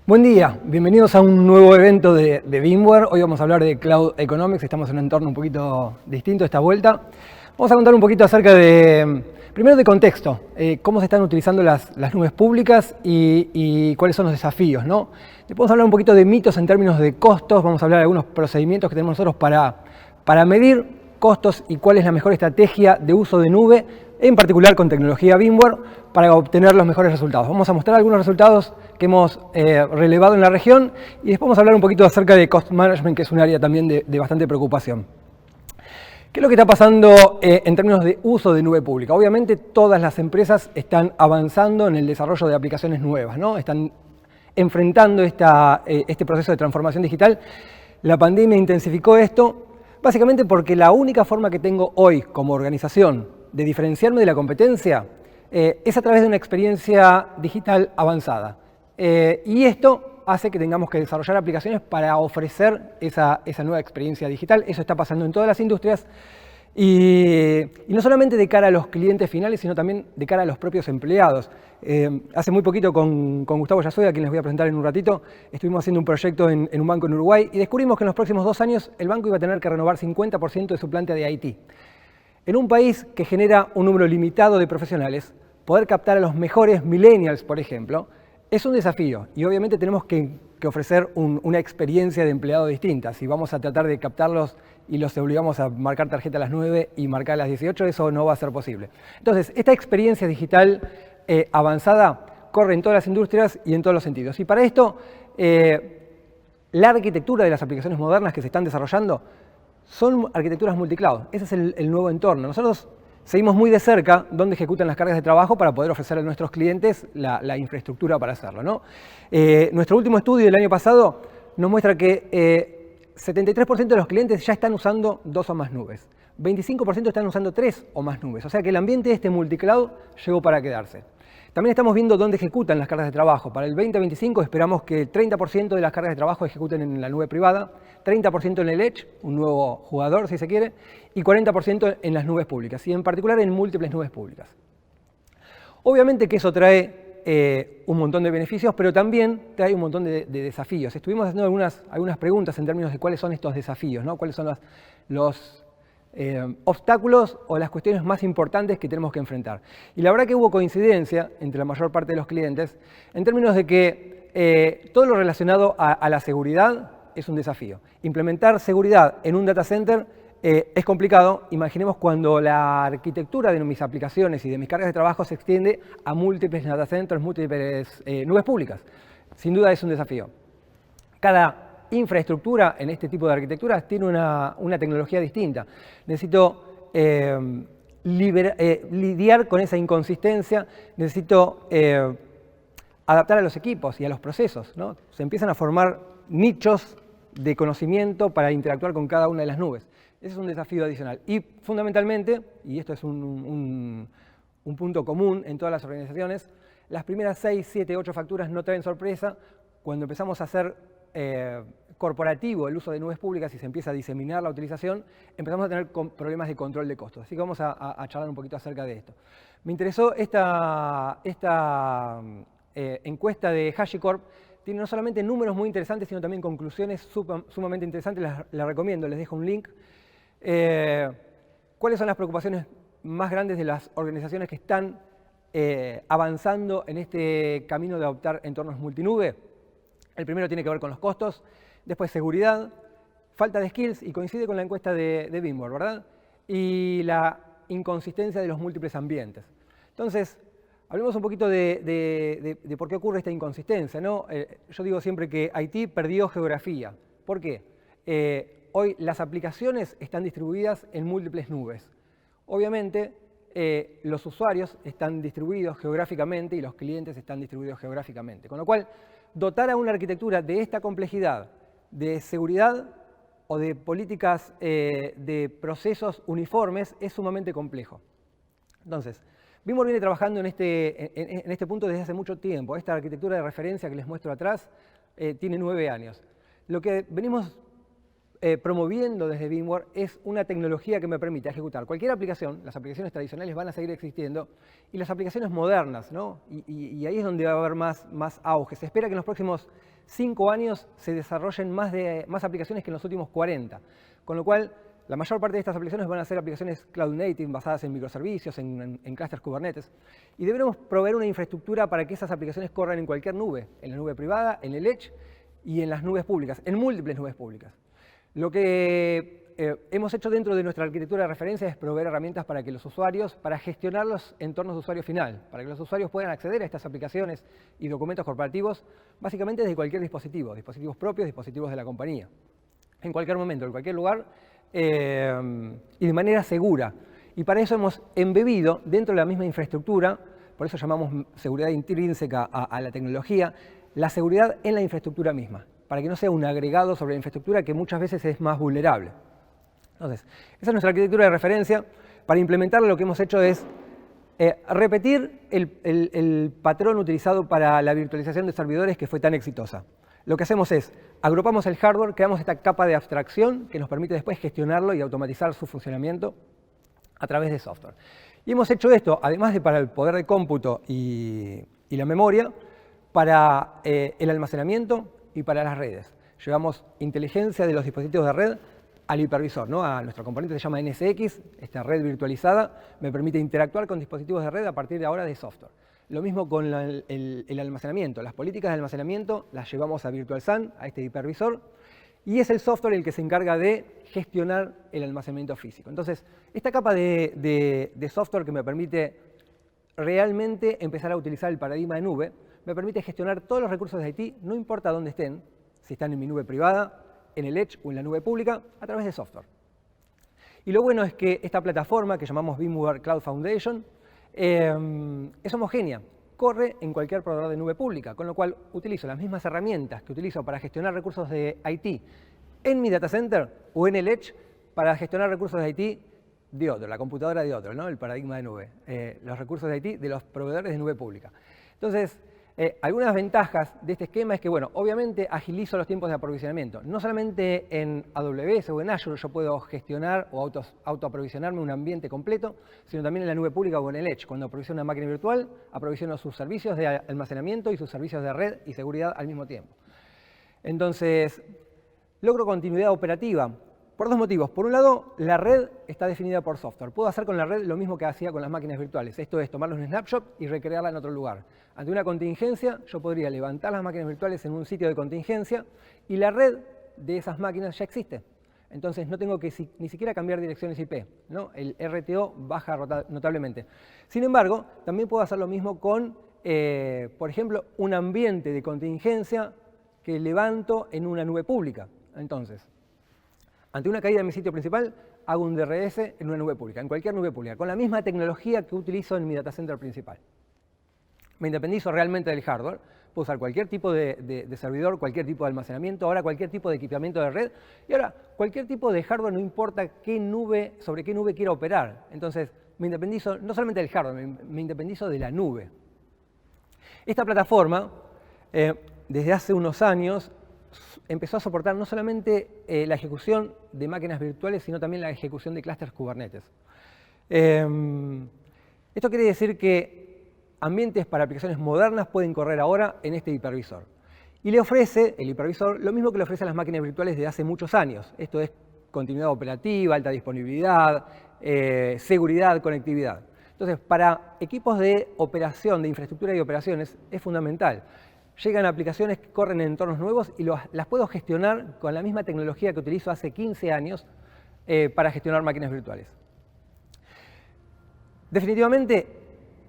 Buen día, bienvenidos a un nuevo evento de VMware. Hoy vamos a hablar de Cloud Economics, estamos en un entorno un poquito distinto esta vuelta. Vamos a contar un poquito acerca de, primero de contexto, cómo se están utilizando las nubes públicas y cuáles son los desafíos, ¿no? Después vamos a hablar un poquito de mitos en términos de costos, vamos a hablar de algunos procedimientos que tenemos nosotros para medir costos y cuál es la mejor estrategia de uso de nube, en particular con tecnología VMware, para obtener los mejores resultados. Vamos a mostrar algunos resultados que hemos relevado en la región y después vamos a hablar un poquito acerca de cost management, que es un área también de bastante preocupación. ¿Qué es lo que está pasando en términos de uso de nube pública? Obviamente todas las empresas están avanzando en el desarrollo de aplicaciones nuevas, ¿no? Están enfrentando este proceso de transformación digital. La pandemia intensificó esto, básicamente porque la única forma que tengo hoy como organización de diferenciarme de la competencia es a través de una experiencia digital avanzada. Y esto hace que tengamos que desarrollar aplicaciones para ofrecer esa nueva experiencia digital. Eso está pasando en todas las industrias. Y no solamente de cara a los clientes finales, sino también de cara a los propios empleados. Hace muy poquito con Gustavo Yasoy, a quien les voy a presentar en un ratito, estuvimos haciendo un proyecto en un banco en Uruguay y descubrimos que en los próximos 2 años el banco iba a tener que renovar 50% de su planta de IT. En un país que genera un número limitado de profesionales, poder captar a los mejores millennials, por ejemplo, es un desafío y obviamente tenemos que ofrecer una experiencia de empleado distinta. Si vamos a tratar de captarlos y los obligamos a marcar tarjeta a las 9 y marcar a las 18, eso no va a ser posible. Entonces, esta experiencia digital avanzada corre en todas las industrias y en todos los sentidos. Y para esto, la arquitectura de las aplicaciones modernas que se están desarrollando son arquitecturas multicloud. Ese es el nuevo entorno. Nosotros seguimos muy de cerca dónde ejecutan las cargas de trabajo para poder ofrecer a nuestros clientes la infraestructura para hacerlo, ¿no? Nuestro último estudio del año pasado nos muestra que 73% de los clientes ya están usando 2 o más nubes. 25% están usando 3 o más nubes. O sea que el ambiente multicloud llegó para quedarse. También estamos viendo dónde ejecutan las cargas de trabajo. Para el 2025 esperamos que el 30% de las cargas de trabajo ejecuten en la nube privada, 30% en el Edge, un nuevo jugador si se quiere, y 40% en las nubes públicas, y en particular en múltiples nubes públicas. Obviamente que eso trae un montón de beneficios, pero también trae un montón de desafíos. Estuvimos haciendo algunas preguntas en términos de cuáles son estos desafíos, ¿no? Cuáles son los obstáculos o las cuestiones más importantes que tenemos que enfrentar. Y la verdad que hubo coincidencia entre la mayor parte de los clientes en términos de que todo lo relacionado a la seguridad es un desafío. Implementar seguridad en un data center es complicado. Imaginemos cuando la arquitectura de mis aplicaciones y de mis cargas de trabajo se extiende a múltiples data centers, múltiples nubes públicas. Sin duda es un desafío. Cada infraestructura en este tipo de arquitecturas tiene una tecnología distinta. Necesito lidiar con esa inconsistencia, necesito adaptar a los equipos y a los procesos, ¿no? Se empiezan a formar nichos de conocimiento para interactuar con cada una de las nubes. Ese es un desafío adicional. Y fundamentalmente, y esto es un punto común en todas las organizaciones, las primeras 6, 7, 8 facturas no traen sorpresa. Cuando empezamos a hacer corporativo el uso de nubes públicas y se empieza a diseminar la utilización, empezamos a tener problemas de control de costos. Así que vamos a charlar un poquito acerca de esto. Me interesó esta encuesta de HashiCorp. Tiene no solamente números muy interesantes, sino también conclusiones sumamente interesantes. Les recomiendo, les dejo un link. ¿Cuáles son las preocupaciones más grandes de las organizaciones que están avanzando en este camino de adoptar entornos multinube? El primero tiene que ver con los costos, después seguridad, falta de skills, y coincide con la encuesta de VMware, ¿verdad? Y la inconsistencia de los múltiples ambientes. Entonces, hablemos un poquito de por qué ocurre esta inconsistencia, ¿no? Yo digo siempre que IT perdió geografía. ¿Por qué? Hoy las aplicaciones están distribuidas en múltiples nubes. Obviamente, los usuarios están distribuidos geográficamente y los clientes están distribuidos geográficamente. Con lo cual, dotar a una arquitectura de esta complejidad de seguridad o de políticas de procesos uniformes es sumamente complejo. Entonces, VMware viene trabajando en este punto desde hace mucho tiempo. Esta arquitectura de referencia que les muestro atrás tiene 9 años. Lo que venimos promoviendo desde VMware es una tecnología que me permite ejecutar cualquier aplicación. Las aplicaciones tradicionales van a seguir existiendo y las aplicaciones modernas, ¿no? Y ahí es donde va a haber más auge. Se espera que en los próximos 5 años se desarrollen más aplicaciones que en los últimos 40. Con lo cual, la mayor parte de estas aplicaciones van a ser aplicaciones cloud native, basadas en microservicios, en clusters Kubernetes. Y deberemos proveer una infraestructura para que esas aplicaciones corran en cualquier nube, en la nube privada, en el edge y en las nubes públicas, en múltiples nubes públicas. Lo que hemos hecho dentro de nuestra arquitectura de referencia es proveer herramientas para que los usuarios, para gestionar los entornos de usuario final, para que los usuarios puedan acceder a estas aplicaciones y documentos corporativos, básicamente desde cualquier dispositivo, dispositivos propios, dispositivos de la compañía, en cualquier momento, en cualquier lugar y de manera segura. Y para eso hemos embebido dentro de la misma infraestructura, por eso llamamos seguridad intrínseca a la tecnología, la seguridad en la infraestructura misma, para que no sea un agregado sobre la infraestructura que muchas veces es más vulnerable. Entonces, esa es nuestra arquitectura de referencia. Para implementarla lo que hemos hecho es repetir el patrón utilizado para la virtualización de servidores que fue tan exitosa. Lo que hacemos es, agrupamos el hardware, creamos esta capa de abstracción que nos permite después gestionarlo y automatizar su funcionamiento a través de software. Y hemos hecho esto, además de para el poder de cómputo y la memoria, para el almacenamiento y para las redes. Llevamos inteligencia de los dispositivos de red al hipervisor, ¿no? A nuestro componente que se llama NSX, esta red virtualizada me permite interactuar con dispositivos de red a partir de ahora de software. Lo mismo con el almacenamiento. Las políticas de almacenamiento las llevamos a Virtual SAN, a este hipervisor, y es el software el que se encarga de gestionar el almacenamiento físico. Entonces, esta capa de software que me permite realmente empezar a utilizar el paradigma de nube, me permite gestionar todos los recursos de IT, no importa dónde estén, si están en mi nube privada, en el edge o en la nube pública, a través de software. Y lo bueno es que esta plataforma, que llamamos VMware Cloud Foundation, es homogénea, corre en cualquier proveedor de nube pública, con lo cual utilizo las mismas herramientas que utilizo para gestionar recursos de IT en mi data center o en el edge para gestionar recursos de IT de otro, la computadora de otro, ¿no? El paradigma de nube, los recursos de IT de los proveedores de nube pública. Entonces, algunas ventajas de este esquema es que, bueno, obviamente agilizo los tiempos de aprovisionamiento. No solamente en AWS o en Azure yo puedo gestionar o autoaprovisionarme un ambiente completo, sino también en la nube pública o en el Edge. Cuando aprovisiono una máquina virtual, aprovisiono sus servicios de almacenamiento y sus servicios de red y seguridad al mismo tiempo. Entonces, logro continuidad operativa por dos motivos. Por un lado, la red está definida por software. Puedo hacer con la red lo mismo que hacía con las máquinas virtuales. Esto es tomarle un snapshot y recrearla en otro lugar. Ante una contingencia, yo podría levantar las máquinas virtuales en un sitio de contingencia y la red de esas máquinas ya existe. Entonces no tengo que ni siquiera cambiar direcciones IP, ¿no? El RTO baja notablemente. Sin embargo, también puedo hacer lo mismo con, por ejemplo, un ambiente de contingencia que levanto en una nube pública. Entonces, ante una caída de mi sitio principal, hago un DRS en una nube pública, en cualquier nube pública, con la misma tecnología que utilizo en mi data center principal. Me independizo realmente del hardware, puedo usar cualquier tipo de servidor, cualquier tipo de almacenamiento, ahora cualquier tipo de equipamiento de red, y ahora cualquier tipo de hardware, no importa sobre qué nube quiera operar. Entonces, me independizo no solamente del hardware, me independizo de la nube. Esta plataforma, desde hace unos años, empezó a soportar no solamente la ejecución de máquinas virtuales, sino también la ejecución de clusters Kubernetes. Esto quiere decir que ambientes para aplicaciones modernas pueden correr ahora en este hipervisor. Y le ofrece, el hipervisor, lo mismo que le ofrece a las máquinas virtuales de hace muchos años. Esto es continuidad operativa, alta disponibilidad, seguridad, conectividad. Entonces, para equipos de operación, de infraestructura y operaciones, es fundamental. Llegan aplicaciones que corren en entornos nuevos y las puedo gestionar con la misma tecnología que utilizo hace 15 años para gestionar máquinas virtuales. Definitivamente,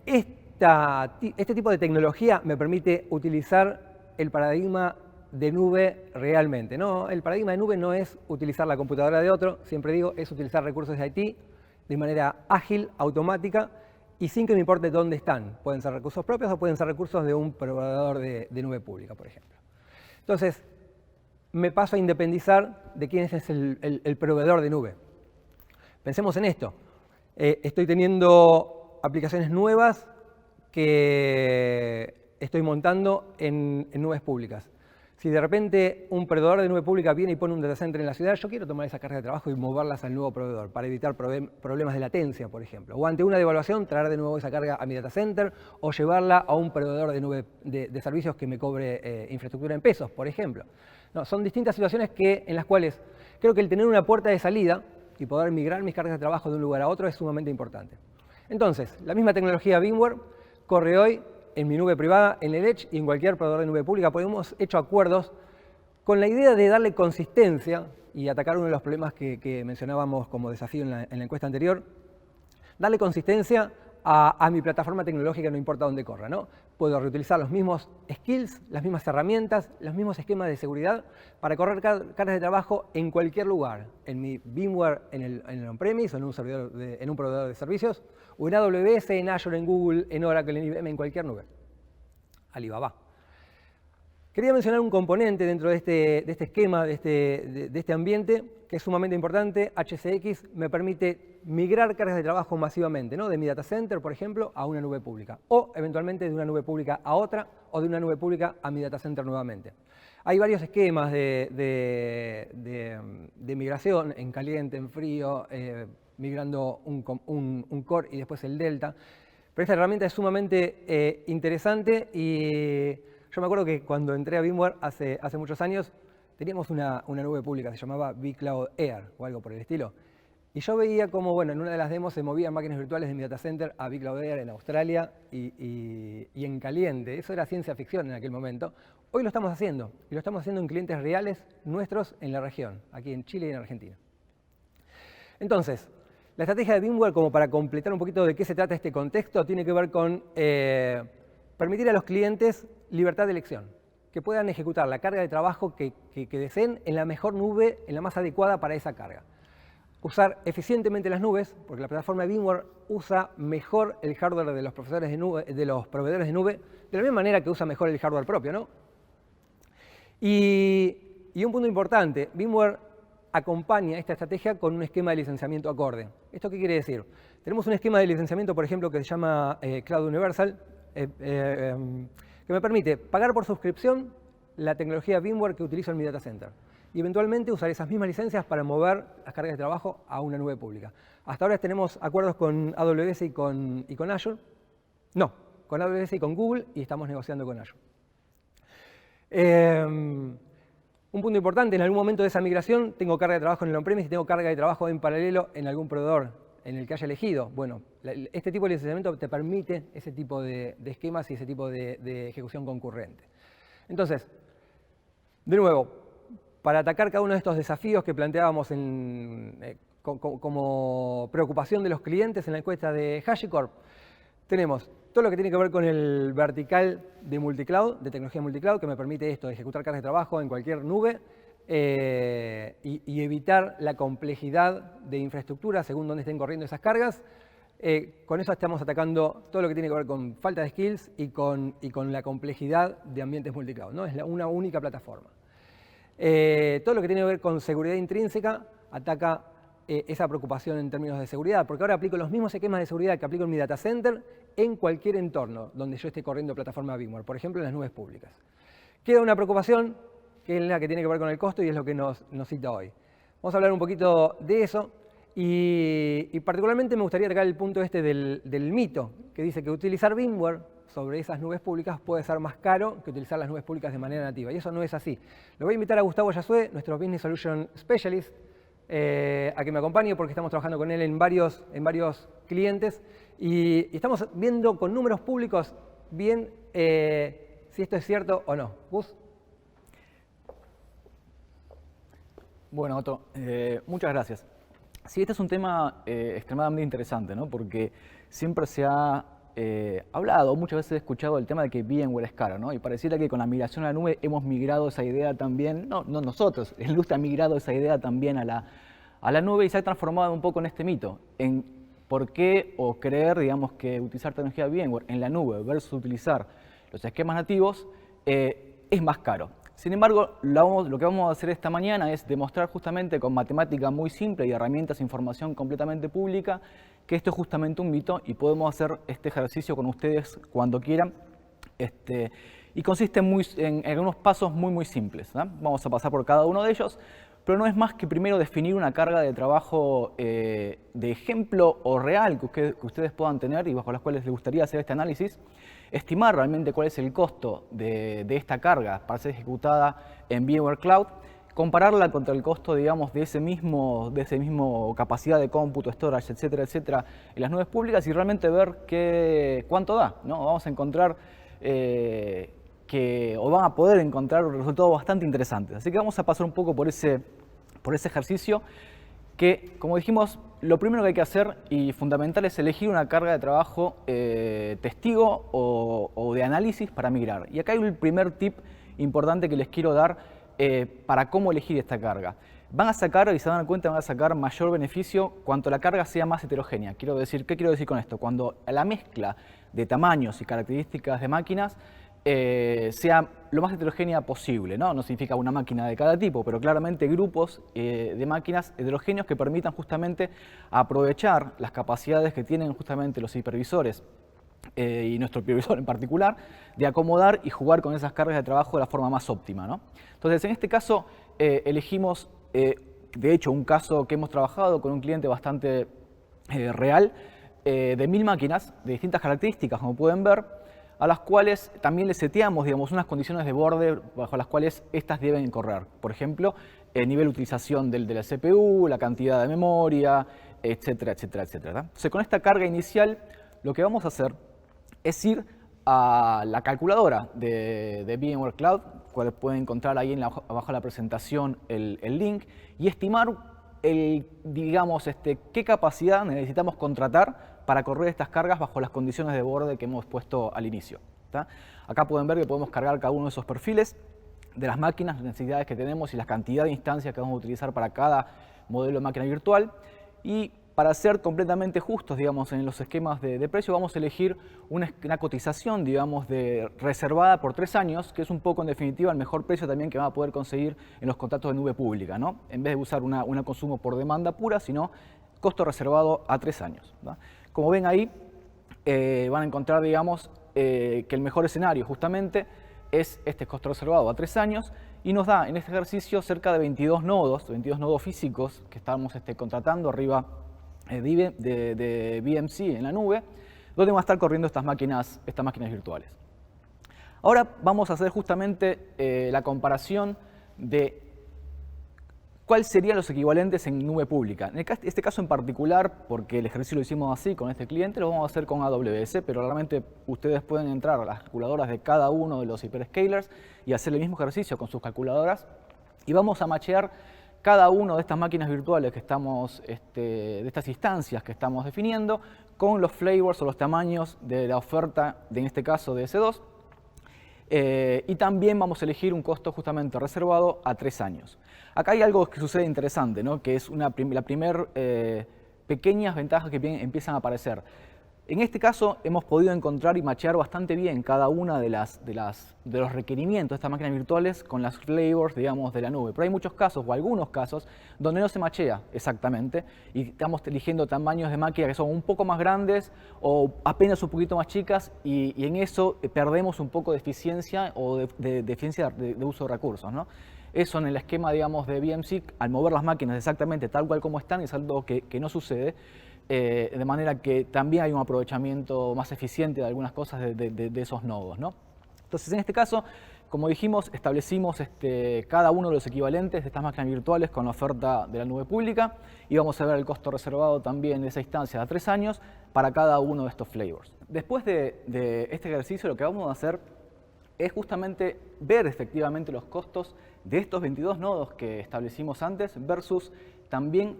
este tipo de tecnología me permite utilizar el paradigma de nube realmente, ¿no? El paradigma de nube no es utilizar la computadora de otro, siempre digo, es utilizar recursos de IT de manera ágil, automática, y sin que me importe dónde están. Pueden ser recursos propios o pueden ser recursos de un proveedor de nube pública, por ejemplo. Entonces, me paso a independizar de quién es el proveedor de nube. Pensemos en esto. Estoy teniendo aplicaciones nuevas que estoy montando en nubes públicas. Si de repente un proveedor de nube pública viene y pone un data center en la ciudad, yo quiero tomar esa carga de trabajo y moverlas al nuevo proveedor para evitar problemas de latencia, por ejemplo. O ante una devaluación, traer de nuevo esa carga a mi data center o llevarla a un proveedor de nube de servicios que me cobre infraestructura en pesos, por ejemplo. No, son distintas situaciones en las cuales creo que el tener una puerta de salida y poder migrar mis cargas de trabajo de un lugar a otro es sumamente importante. Entonces, la misma tecnología VMware corre hoy en mi nube privada, en el Edge y en cualquier proveedor de nube pública, porque hemos hecho acuerdos con la idea de darle consistencia y atacar uno de los problemas que mencionábamos como desafío en la encuesta anterior, darle consistencia a mi plataforma tecnológica, no importa dónde corra, ¿no? Puedo reutilizar los mismos skills, las mismas herramientas, los mismos esquemas de seguridad para correr cargas de trabajo en cualquier lugar, en mi VMware, en el on-premise o en un proveedor de servicios, o en AWS, en Azure, en Google, en Oracle, en IBM, en cualquier nube. Alibaba. Quería mencionar un componente dentro de este esquema, de este ambiente, que es sumamente importante. HCX me permite migrar cargas de trabajo masivamente, ¿no? De mi data center, por ejemplo, a una nube pública. O eventualmente de una nube pública a otra, o de una nube pública a mi data center nuevamente. Hay varios esquemas de migración, en caliente, en frío, migrando un core y después el delta. Pero esta herramienta es sumamente interesante y yo me acuerdo que cuando entré a VMware hace muchos años, teníamos una nube pública, se llamaba vCloud Air o algo por el estilo. Y yo veía cómo, bueno, en una de las demos se movían máquinas virtuales de mi data center a vCloud Air en Australia y en caliente. Eso era ciencia ficción en aquel momento. Hoy lo estamos haciendo, y lo estamos haciendo en clientes reales nuestros en la región, aquí en Chile y en Argentina. Entonces, la estrategia de VMware, como para completar un poquito de qué se trata este contexto, tiene que ver con permitir a los clientes libertad de elección, que puedan ejecutar la carga de trabajo que deseen en la mejor nube, en la más adecuada para esa carga. Usar eficientemente las nubes, porque la plataforma de VMware usa mejor el hardware de los proveedores de nube, de la misma manera que usa mejor el hardware propio, ¿no? Y un punto importante, VMware acompaña esta estrategia con un esquema de licenciamiento acorde. ¿Esto qué quiere decir? Tenemos un esquema de licenciamiento, por ejemplo, que se llama Cloud Universal, que me permite pagar por suscripción la tecnología VMware que utilizo en mi data center y eventualmente usar esas mismas licencias para mover las cargas de trabajo a una nube pública. Hasta ahora tenemos acuerdos con AWS y con Azure. No, con AWS y con Google y estamos negociando con Azure. Un punto importante, en algún momento de esa migración tengo carga de trabajo en el on-premise y tengo carga de trabajo en paralelo en algún proveedor en el que haya elegido. Bueno, este tipo de licenciamiento te permite ese tipo de esquemas y ese tipo de ejecución concurrente. Entonces, de nuevo, para atacar cada uno de estos desafíos que planteábamos como preocupación de los clientes en la encuesta de HashiCorp, tenemos todo lo que tiene que ver con el vertical de multicloud, de tecnología multicloud, que me permite esto, ejecutar cargas de trabajo en cualquier nube y evitar la complejidad de infraestructura según dónde estén corriendo esas cargas. Con eso estamos atacando todo lo que tiene que ver con falta de skills y con la complejidad de ambientes multicloud, ¿no? Es una única plataforma. Todo lo que tiene que ver con seguridad intrínseca ataca esa preocupación en términos de seguridad, porque ahora aplico los mismos esquemas de seguridad que aplico en mi data center en cualquier entorno donde yo esté corriendo plataforma VMware, por ejemplo en las nubes públicas. Queda una preocupación que es la que tiene que ver con el costo y es lo que nos cita hoy. Vamos a hablar un poquito de eso y particularmente me gustaría atacar el punto del mito que dice que utilizar VMware sobre esas nubes públicas puede ser más caro que utilizar las nubes públicas de manera nativa. Y eso no es así. Lo voy a invitar a Gustavo Yasue, nuestro Business Solution Specialist, a que me acompañe porque estamos trabajando con él en varios clientes y estamos viendo con números públicos bien si esto es cierto o no. ¿Gus? Bueno, Otto, muchas gracias. Sí, este es un tema extremadamente interesante, ¿no? Porque siempre se ha hablado, muchas veces he escuchado el tema de que VMware es caro, ¿no? Y pareciera que con la migración a la nube hemos migrado esa idea también, no nosotros, la industria ha migrado esa idea también a la nube y se ha transformado un poco en este mito, en por qué o creer, digamos, que utilizar tecnología VMware en la nube versus utilizar los esquemas nativos es más caro. Sin embargo, lo que vamos a hacer esta mañana es demostrar justamente con matemática muy simple y herramientas e información completamente pública que esto es justamente un mito y podemos hacer este ejercicio con ustedes cuando quieran. y consiste en algunos pasos muy simples, ¿no? Vamos a pasar por cada uno de ellos, pero no es más que primero definir una carga de trabajo de ejemplo o real que ustedes puedan tener y bajo las cuales les gustaría hacer este análisis, estimar realmente cuál es el costo de esta carga para ser ejecutada en VMware Cloud, compararla contra el costo, digamos, de ese mismo capacidad de cómputo, storage, etcétera, en las nubes públicas y realmente ver cuánto da, ¿no? Vamos a encontrar o van a poder encontrar resultados bastante interesantes. Así que vamos a pasar un poco por ese ejercicio que, como dijimos, lo primero que hay que hacer y fundamental es elegir una carga de trabajo testigo o de análisis para migrar. Y acá hay el primer tip importante que les quiero dar para cómo elegir esta carga. Van a sacar, y se dan cuenta, van a sacar mayor beneficio cuanto la carga sea más heterogénea. ¿Qué quiero decir con esto? Cuando la mezcla de tamaños y características de máquinas sea lo más heterogénea posible, ¿no? No significa una máquina de cada tipo, pero claramente grupos de máquinas heterogéneos que permitan justamente aprovechar las capacidades que tienen justamente los hipervisores y nuestro hipervisor en particular, de acomodar y jugar con esas cargas de trabajo de la forma más óptima, ¿no? Entonces, en este caso, elegimos, de hecho, un caso que hemos trabajado con un cliente bastante real, de 1000 máquinas de distintas características, como pueden ver, a las cuales también les seteamos, digamos, unas condiciones de borde bajo las cuales estas deben correr. Por ejemplo, el nivel de utilización de la CPU, la cantidad de memoria, etcétera. Entonces, con esta carga inicial, lo que vamos a hacer es ir a la calculadora de VMware Cloud, cual pueden encontrar ahí abajo de la presentación el link, y estimar digamos, qué capacidad necesitamos contratar para correr estas cargas bajo las condiciones de borde que hemos puesto al inicio. ¿Tá? Acá pueden ver que podemos cargar cada uno de esos perfiles de las máquinas, las necesidades que tenemos y la cantidad de instancias que vamos a utilizar para cada modelo de máquina virtual. Y para ser completamente justos, digamos, en los esquemas de precio, vamos a elegir una cotización, digamos, reservada por 3 años, que es un poco, en definitiva, el mejor precio también que van a poder conseguir en los contratos de nube pública, ¿no? En vez de usar una consumo por demanda pura, sino costo reservado a 3 años. ¿No? Como ven ahí, van a encontrar, digamos, que el mejor escenario justamente es este costo reservado a 3 años y nos da en este ejercicio cerca de 22 nodos físicos que estamos contratando arriba de VMC en la nube, donde van a estar corriendo estas máquinas virtuales. Ahora vamos a hacer justamente la comparación de cuáles serían los equivalentes en nube pública. En este caso en particular, porque el ejercicio lo hicimos así con este cliente, lo vamos a hacer con AWS, pero realmente ustedes pueden entrar a las calculadoras de cada uno de los hyperscalers y hacer el mismo ejercicio con sus calculadoras y vamos a machear cada una de estas máquinas virtuales que estamos, de estas instancias que estamos definiendo, con los flavors o los tamaños de la oferta, en este caso de S2, y también vamos a elegir un costo justamente reservado a 3 años. Acá hay algo que sucede interesante, ¿no? Que es la primera pequeñas ventajas que empiezan a aparecer. En este caso hemos podido encontrar y machear bastante bien cada una de los requerimientos de estas máquinas virtuales con las flavors, digamos, de la nube. Pero hay muchos casos, o algunos casos, donde no se machea exactamente y estamos eligiendo tamaños de máquinas que son un poco más grandes o apenas un poquito más chicas y en eso perdemos un poco de eficiencia o de eficiencia de uso de recursos, ¿no? Eso en el esquema, digamos, de VMC, al mover las máquinas exactamente tal cual como están, es algo que no sucede. De manera que también hay un aprovechamiento más eficiente de algunas cosas de esos nodos, ¿no? Entonces, en este caso, como dijimos, establecimos cada uno de los equivalentes de estas máquinas virtuales con la oferta de la nube pública y vamos a ver el costo reservado también de esa instancia a 3 años para cada uno de estos flavors. Después de este ejercicio, lo que vamos a hacer es justamente ver efectivamente los costos de estos 22 nodos que establecimos antes versus también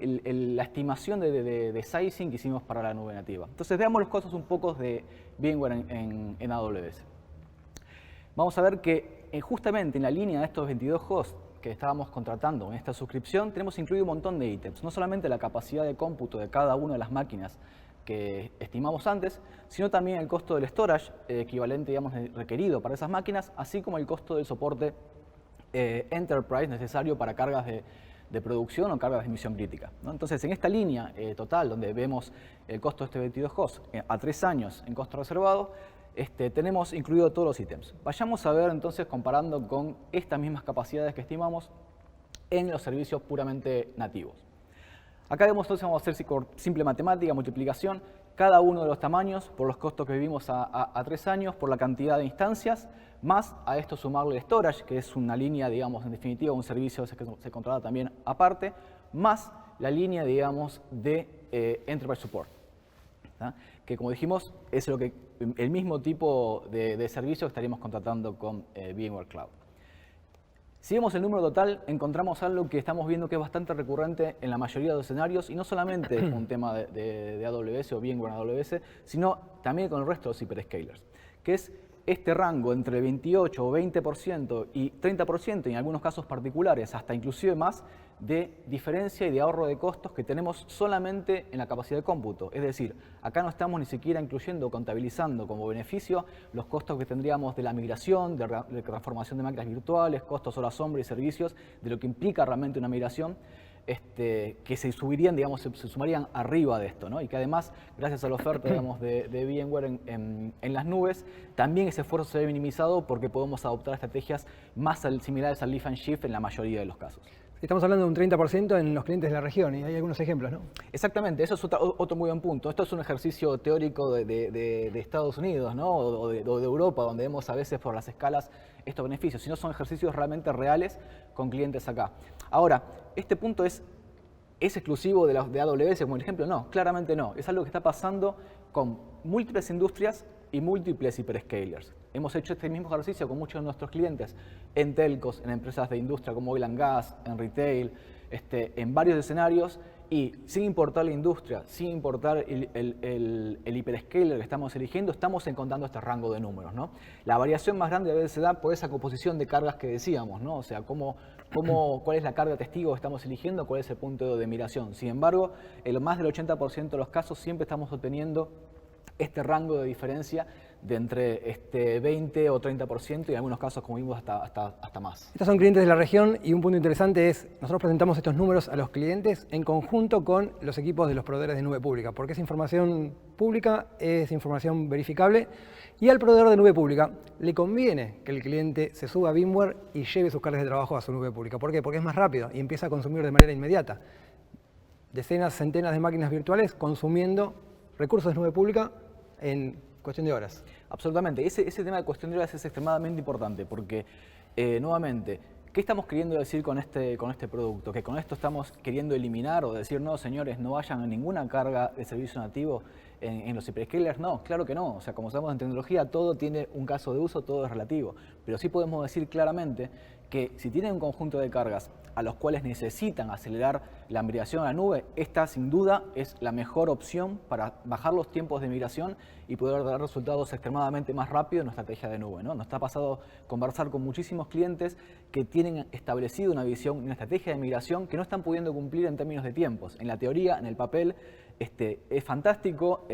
la estimación de sizing que hicimos para la nube nativa. Entonces veamos los costos un poco de VMware en AWS. Vamos a ver que justamente en la línea de estos 22 hosts que estábamos contratando en esta suscripción tenemos incluido un montón de ítems, no solamente la capacidad de cómputo de cada una de las máquinas que estimamos antes, sino también el costo del storage equivalente, digamos, requerido para esas máquinas, así como el costo del soporte enterprise necesario para cargas de producción o cargas de misión crítica, ¿no? Entonces, en esta línea total, donde vemos el costo de este 22 hosts a 3 años en costo reservado, tenemos incluido todos los ítems. Vayamos a ver entonces comparando con estas mismas capacidades que estimamos en los servicios puramente nativos. Acá vemos entonces, vamos a hacer simple matemática, multiplicación, cada uno de los tamaños por los costos que vivimos a 3 años, por la cantidad de instancias, más a esto sumarle el storage, que es una línea, digamos, en definitiva, un servicio que se controla también aparte, más la línea, digamos, de Enterprise Support, ¿tá? Que como dijimos, es el mismo tipo de servicio que estaríamos contratando con VMware Cloud. Si vemos el número total, encontramos algo que estamos viendo que es bastante recurrente en la mayoría de los escenarios, y no solamente con un tema de AWS o VMware en AWS, sino también con el resto de los hyperscalers, que es este rango entre 28 o 20% y 30%, y en algunos casos particulares hasta inclusive más, de diferencia y de ahorro de costos que tenemos solamente en la capacidad de cómputo. Es decir, acá no estamos ni siquiera incluyendo o contabilizando como beneficio los costos que tendríamos de la migración, de transformación de máquinas virtuales, costos hora sombra y servicios, de lo que implica realmente una migración, que se subirían, digamos, se sumarían arriba de esto, ¿no? Y que además, gracias a la oferta, digamos, de VMware en las nubes, también ese esfuerzo se ve minimizado porque podemos adoptar estrategias más similares al lift and shift en la mayoría de los casos. Estamos hablando de un 30% en los clientes de la región, y hay algunos ejemplos, ¿no? Exactamente, eso es otro muy buen punto. Esto es un ejercicio teórico de Estados Unidos, ¿no? o de Europa, donde vemos a veces por las escalas estos beneficios, sino son ejercicios realmente reales con clientes acá. Ahora, este punto ¿es exclusivo de AWS como el ejemplo? No, claramente no. Es algo que está pasando con múltiples industrias y múltiples hyperscalers. Hemos hecho este mismo ejercicio con muchos de nuestros clientes en telcos, en empresas de industria como oil and gas, en retail, en varios escenarios, y sin importar la industria, sin importar el hiperscaler que estamos eligiendo, estamos encontrando este rango de números, ¿no? La variación más grande a veces se da por esa composición de cargas que decíamos, ¿no? O sea, cuál es la carga testigo que estamos eligiendo, cuál es el punto de migración. Sin embargo, en más del 80% de los casos siempre estamos obteniendo este rango de diferencia de entre 20 o 30% y en algunos casos, como vimos, hasta más. Estos son clientes de la región, y un punto interesante es, nosotros presentamos estos números a los clientes en conjunto con los equipos de los proveedores de nube pública, porque es información pública, es información verificable, y al proveedor de nube pública le conviene que el cliente se suba a VMware y lleve sus cargas de trabajo a su nube pública. ¿Por qué? Porque es más rápido y empieza a consumir de manera inmediata. Decenas, centenas de máquinas virtuales consumiendo recursos de nube pública en cuestión de horas. Absolutamente. Ese tema de cuestión de horas es extremadamente importante porque, nuevamente, ¿qué estamos queriendo decir con este producto? ¿Que con esto estamos queriendo eliminar o decir, no, señores, no vayan a ninguna carga de servicio nativo en los hyperscalers? No, claro que no. O sea, como sabemos en tecnología, todo tiene un caso de uso, todo es relativo. Pero sí podemos decir claramente que si tienen un conjunto de cargas a los cuales necesitan acelerar la migración a la nube, esta sin duda es la mejor opción para bajar los tiempos de migración y poder dar resultados extremadamente más rápido en nuestra estrategia de nube, ¿no? Nos ha pasado conversar con muchísimos clientes que tienen establecido una visión, una estrategia de migración que no están pudiendo cumplir en términos de tiempos. En la teoría, en el papel, es fantástico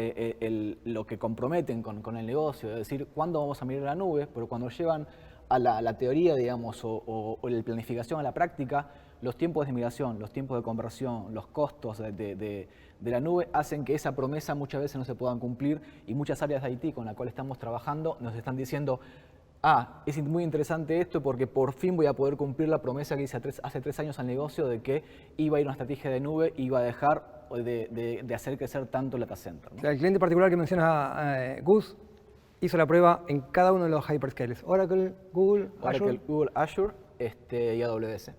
lo que comprometen con el negocio, es decir, cuándo vamos a migrar a la nube, pero cuando llevan a la teoría, digamos, o la planificación a la práctica, los tiempos de migración, los tiempos de conversión, los costos de la nube hacen que esa promesa muchas veces no se puedan cumplir, y muchas áreas de IT con las cuales estamos trabajando nos están diciendo, es muy interesante esto porque por fin voy a poder cumplir la promesa que hice hace 3 años al negocio de que iba a ir a una estrategia de nube y iba a dejar de hacer crecer tanto el data center, ¿no? O sea, el cliente particular que menciona Gus hizo la prueba en cada uno de los hyperscalers, Oracle, Google, Azure y AWS.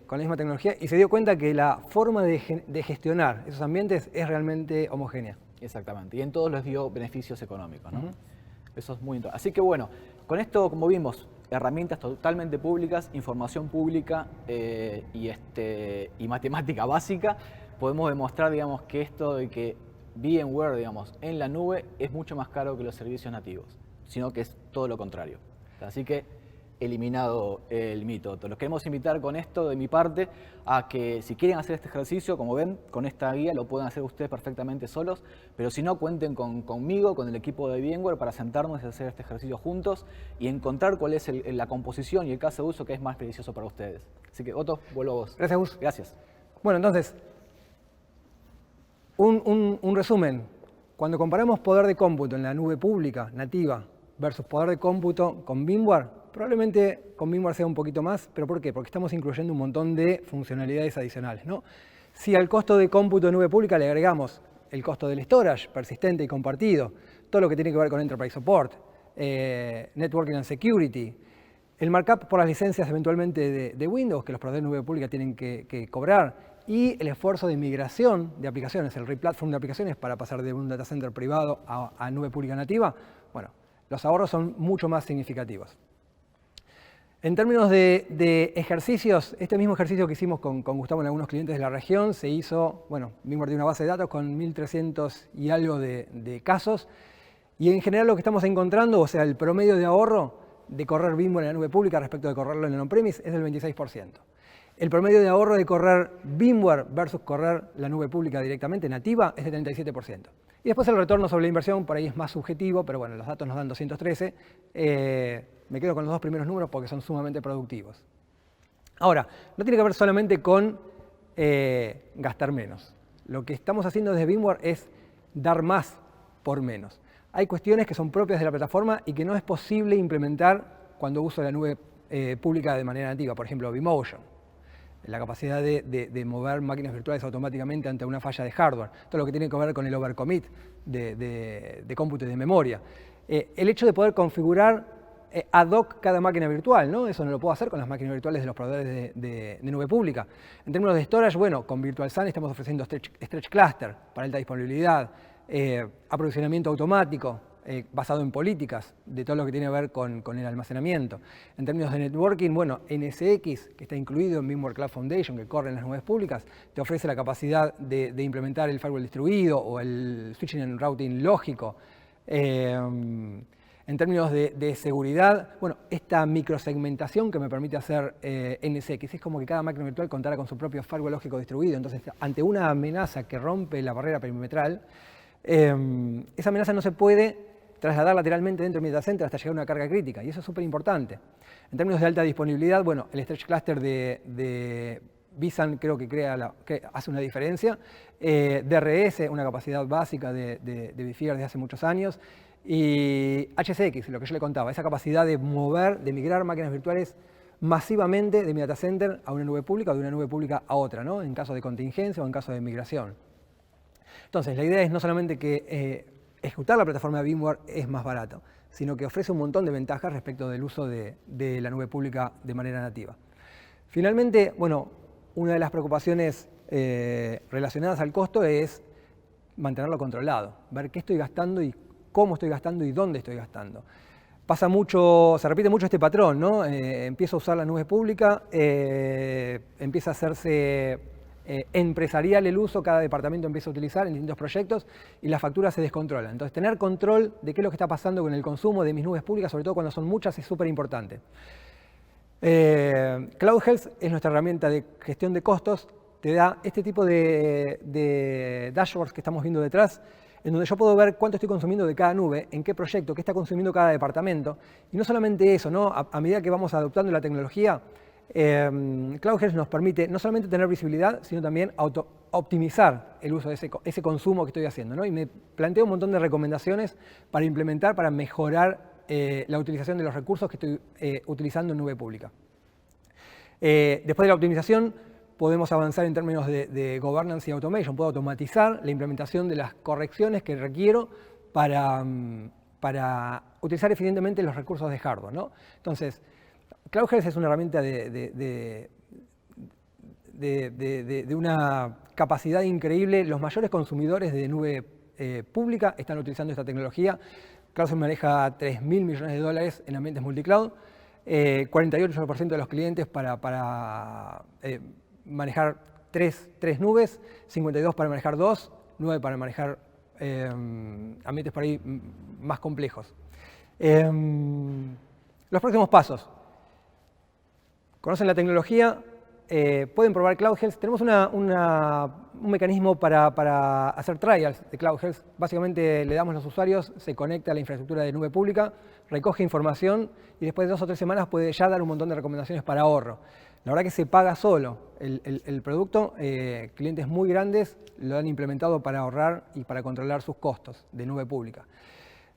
Con la misma tecnología, y se dio cuenta que la forma de gestionar esos ambientes es realmente homogénea. Exactamente, y en todos les dio beneficios económicos, ¿no? Eso es muy interesante. Así que bueno, con esto, como vimos, herramientas totalmente públicas, información pública y matemática básica, podemos demostrar, digamos, que esto de que VMware, digamos, en la nube es mucho más caro que los servicios nativos, sino que es todo lo contrario. Así que, eliminado el mito. Los queremos invitar con esto, de mi parte, a que si quieren hacer este ejercicio, como ven, con esta guía lo pueden hacer ustedes perfectamente solos, pero si no, cuenten conmigo, con el equipo de VMware, para sentarnos y hacer este ejercicio juntos y encontrar cuál es la composición y el caso de uso que es más beneficioso para ustedes. Así que, Otto, vuelvo a vos. Gracias, Gus. Gracias. Bueno, entonces, un resumen. cuando comparamos poder de cómputo en la nube pública, nativa, versus poder de cómputo con VMware, probablemente con VMware sea un poquito más, pero ¿por qué? Porque estamos incluyendo un montón de funcionalidades adicionales, ¿no? Si al costo de cómputo de nube pública le agregamos el costo del storage persistente y compartido, todo lo que tiene que ver con Enterprise Support, Networking and Security, el markup por las licencias eventualmente de Windows, que los proveedores de nube pública tienen que cobrar, y el esfuerzo de migración de aplicaciones, el replatform de aplicaciones para pasar de un data center privado a nube pública nativa, bueno, los ahorros son mucho más significativos. En términos de ejercicios, este mismo ejercicio que hicimos con Gustavo en algunos clientes de la región, se hizo, bueno, VMware tiene una base de datos con 1.300 y algo de casos, y en general lo que estamos encontrando, o sea, el promedio de ahorro de correr VMware en la nube pública respecto de correrlo en el on-premise es del 26%. El promedio de ahorro de correr VMware versus correr la nube pública directamente nativa es de 37%. Y después el retorno sobre la inversión, por ahí es más subjetivo, pero bueno, los datos nos dan 213. Me quedo con los dos primeros números porque son sumamente productivos. Ahora, no tiene que ver solamente con gastar menos. Lo que estamos haciendo desde VMware es dar más por menos. Hay cuestiones que son propias de la plataforma y que no es posible implementar cuando uso la nube pública de manera nativa. Por ejemplo, vMotion. La capacidad de mover máquinas virtuales automáticamente ante una falla de hardware. Todo lo que tiene que ver con el overcommit de cómputo y de memoria. El hecho de poder configurar ad hoc cada máquina virtual, ¿no? Eso no lo puedo hacer con las máquinas virtuales de los proveedores de nube pública. En términos de storage, bueno, con VirtualSAN estamos ofreciendo Stretch Cluster para alta disponibilidad, aprovisionamiento automático, basado en políticas de todo lo que tiene que ver con el almacenamiento. En términos de networking, bueno, NSX, que está incluido en VMware Cloud Foundation, que corre en las nubes públicas, te ofrece la capacidad de implementar el firewall distribuido o el switching and routing lógico. En términos de seguridad, bueno, esta microsegmentación que me permite hacer NSX, es como que cada máquina virtual contara con su propio firewall lógico distribuido. Entonces, ante una amenaza que rompe la barrera perimetral, esa amenaza no se puede trasladar lateralmente dentro del data center hasta llegar a una carga crítica, y eso es súper importante. En términos de alta disponibilidad, bueno, el Stretch Cluster de vSAN creo que hace una diferencia. DRS, una capacidad básica de Bitfier desde hace muchos años. Y HCX, lo que yo le contaba, esa capacidad de migrar máquinas virtuales masivamente de mi data center a una nube pública o de una nube pública a otra, ¿no? En caso de contingencia o en caso de migración. Entonces, la idea es no solamente que ejecutar la plataforma de VMware es más barato, sino que ofrece un montón de ventajas respecto del uso de la nube pública de manera nativa. Finalmente, bueno, una de las preocupaciones relacionadas al costo es mantenerlo controlado, ver qué estoy gastando y cómo estoy gastando y dónde estoy gastando. Pasa mucho, se repite mucho este patrón, ¿no? Empiezo a usar la nube pública, empieza a hacerse empresarial el uso, cada departamento empieza a utilizar en distintos proyectos y las facturas se descontrolan. Entonces, tener control de qué es lo que está pasando con el consumo de mis nubes públicas, sobre todo cuando son muchas, es súper importante. Cloud Health es nuestra herramienta de gestión de costos, te da este tipo de dashboards que estamos viendo detrás, en donde yo puedo ver cuánto estoy consumiendo de cada nube, en qué proyecto, qué está consumiendo cada departamento. Y no solamente eso, ¿no? A medida que vamos adoptando la tecnología, Cloud Health nos permite no solamente tener visibilidad, sino también optimizar el uso de ese consumo que estoy haciendo, ¿no? Y me planteo un montón de recomendaciones para implementar, para mejorar la utilización de los recursos que estoy utilizando en nube pública. Después de la optimización, podemos avanzar en términos de governance y automation. Puedo automatizar la implementación de las correcciones que requiero para utilizar eficientemente los recursos de hardware, ¿no? Entonces, Cloud Health es una herramienta de una capacidad increíble. Los mayores consumidores de nube pública están utilizando esta tecnología. Cloud Health maneja $3.000 millones en ambientes multicloud, 48% de los clientes para manejar tres nubes, 52 para manejar 2, 9 para manejar ambientes por ahí más complejos. Los próximos pasos. Conocen la tecnología, pueden probar CloudHealth. Tenemos un mecanismo para hacer trials de CloudHealth. Básicamente le damos a los usuarios, se conecta a la infraestructura de nube pública, recoge información y después de 2 o 3 semanas puede ya dar un montón de recomendaciones para ahorro. La verdad que se paga solo el producto. Clientes muy grandes lo han implementado para ahorrar y para controlar sus costos de nube pública.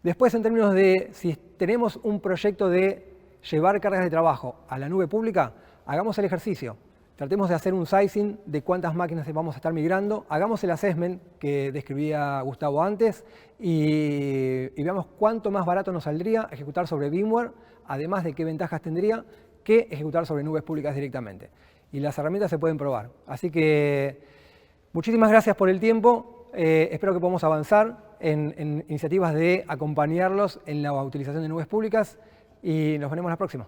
Después, en términos de si tenemos un proyecto de llevar cargas de trabajo a la nube pública, hagamos el ejercicio. Tratemos de hacer un sizing de cuántas máquinas vamos a estar migrando, hagamos el assessment que describía Gustavo antes y veamos cuánto más barato nos saldría ejecutar sobre VMware, además de qué ventajas tendría que ejecutar sobre nubes públicas directamente. Y las herramientas se pueden probar. Así que muchísimas gracias por el tiempo. Espero que podamos avanzar en iniciativas de acompañarlos en la utilización de nubes públicas y nos veremos la próxima.